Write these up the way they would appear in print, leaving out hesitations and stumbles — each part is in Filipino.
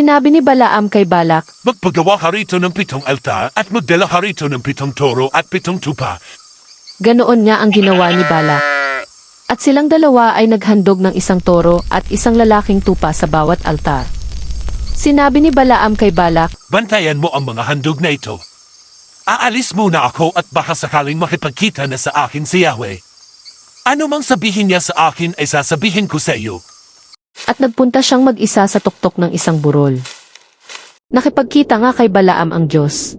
Sinabi ni Balaam kay Balak, Magpagawa ka rito ng 7 altar at magdala ka rito ng 7 toro at 7 tupa. ganoon nga ang ginawa ni Balak. At silang dalawa ay naghandog ng 1 toro at 1 lalaking tupa sa bawat altar. Sinabi ni Balaam kay Balak, Bantayan mo ang mga handog na ito. Aalis muna ako at baka sakaling makipagkita na sa akin si Yahweh. Ano mang sabihin niya sa akin ay sasabihin ko sa iyo. at nagpunta siyang mag-isa sa tuktok ng 1 burol. Nakipagkita nga kay Balaam ang Diyos.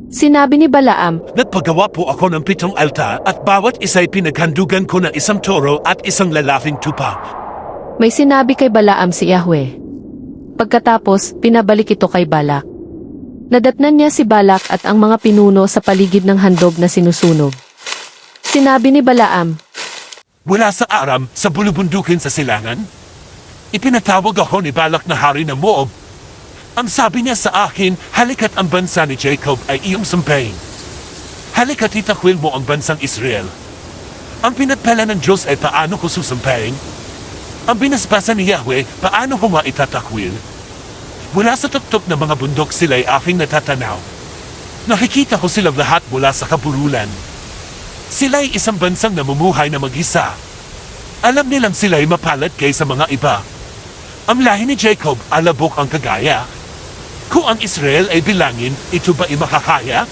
Sinabi ni Balaam, Nagpagawa po ako ng 7 altar at bawat isa'y pinaghandugan ko ng 1 toro at 1 lalaking tupa. may sinabi kay Balaam si Yahweh. Pagkatapos, pinabalik ito kay Balak. Nadatnan niya si Balak at ang mga pinuno sa paligid ng handog na sinusunog. Sinabi ni Balaam, Mula sa Aram, sa bulubundukin sa silangan, ipinatawag ako ni Balak na hari ng Moab. Ang sabi niya sa akin, halika't ang bansa ni Jacob ay iyong sumpain. Halika't itakwil mo ang bansang Israel. Ang pinagpala ng Diyos ay paano ko susumpain? Ang binasbasa ni Yahweh, paano ko nga itatakwil? Mula sa tuktok ng mga bundok sila'y aking natatanaw. Nakikita ko silang lahat mula sa kabululan. Sila'y isang bansang namumuhay na mag-isa. Alam nilang sila'y mapalad kaysa mga iba. Ang lahi ni Jacob, alabok ang kagaya. Kung ang Israel ay bilangin, ito ba makakaya?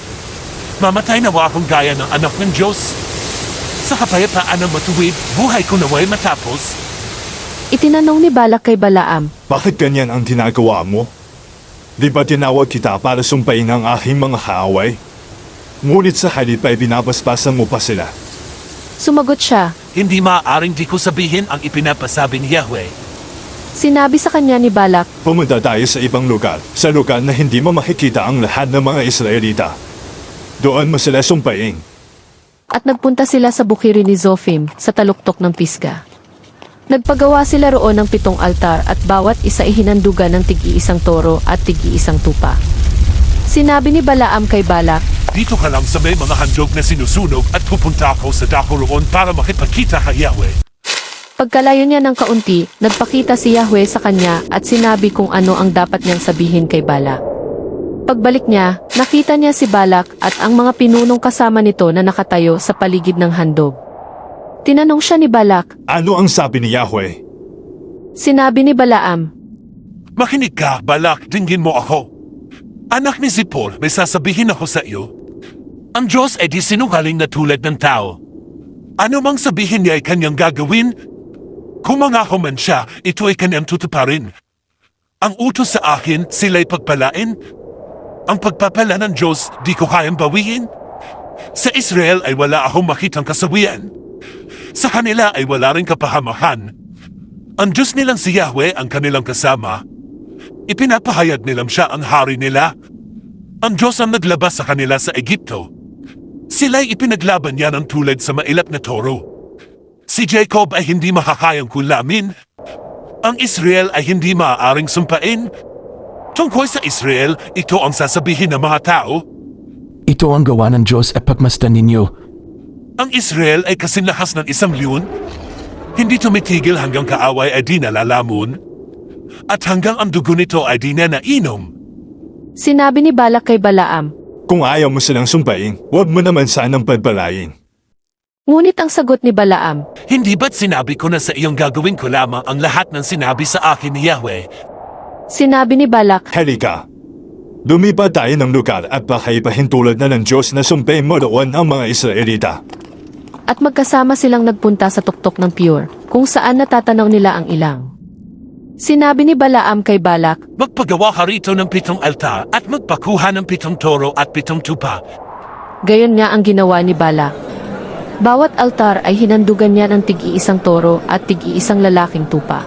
Mamatay nawa akong gaya ng anak ng Diyos. Sa kapayapaan ng matuwid, buhay ko nawa'y matapos. itinanong ni Balak kay Balaam, Bakit ganyan ang ginagawa mo? Di ba tinawag kita para sumpain ang aking mga kaaway? Ngunit sa halip ay binabasbasan mo pa sila. Sumagot siya. Hindi maaaring di ko sabihin ang ipinapasabi ni Yahweh. Sinabi sa kanya ni Balak, Pumunta tayo sa ibang lugar, sa lugar na hindi mo makikita ang lahat ng mga Israelita. Doon mo sila sumpain. at nagpunta sila sa bukiri ni Zophim sa taluktok ng Pisga. Nagpagawa sila roon ng 7 altar at bawat isa ay hinandugan ng tig-1 toro at tig-1 tupa. Sinabi ni Balaam kay Balak, Dito ka lang sa may mga handog na sinusunog at pupunta ako sa dako roon para makipagkita kay Yahweh. Pagkalayo niya ng kaunti, nagpakita si Yahweh sa kanya at sinabi kung ano ang dapat niyang sabihin kay Balak. Pagbalik niya, nakita niya si Balak at ang mga pinunong kasama nito na nakatayo sa paligid ng handog. Tinanong siya ni Balak, Ano ang sabi ni Yahweh? sinabi ni Balaam, Makinig ka, Balak, dinggin mo ako. Anak ni Zippor, may sasabihin ako sa iyo. Ang Diyos ay di sinungaling na tulad ng tao. Ano mang sabihin niya ay kanyang gagawin? Kung mangako man siya, ito ay kanyang tutuparin. Ang utos sa akin, sila'y pagpalain. Ang pagpapala ng Diyos, di ko kayang bawiin. Sa Israel ay wala akong makitang kasawian. Sa kanila ay wala rin kapahamakan. Ang Diyos nilang si Yahweh ang kanilang kasama. Ipinapahayag nilang siya ang hari nila. Ang Diyos ang naglabas sa kanila sa Egipto. Sila'y ipinaglaban niya ng tulad sa mailap na toro. Si Jacob ay hindi makakayang kulamin. Ang Israel ay hindi maaaring sumpain. Tungkol sa Israel, ito ang sasabihin ng mga tao. Ito ang gawa ng Diyos at pagmasdan ninyo. Ang Israel ay kasinlakas ng 1 leon. Hindi tumitigil hanggang kaaway ay di nalalamon. At hanggang ang dugo nito ay di na nainom. sinabi ni Balak kay Balaam, Kung ayaw mo silang sumpain, huwag mo naman sanang pagpalain. ngunit ang sagot ni Balaam, Hindi ba't sinabi ko na sa iyong gagawin ko lamang ang lahat ng sinabi sa akin ni Yahweh? sinabi ni Balak, Halika. Lumipat tayo ng lugar at baka ipahintulad na ng Diyos na sumpain mo roon ang mga Israelita. at magkasama silang nagpunta sa tuktok ng Peor, kung saan natatanaw nila ang ilang. Sinabi ni Balaam kay Balak, Magpagawa ka rito ng 7 altar at magpakuha ng 7 toro at 7 tupa. gayon nga ang ginawa ni Balak. Bawat altar ay hinandugan niya ng tig-1 toro at tig-1 lalaking tupa.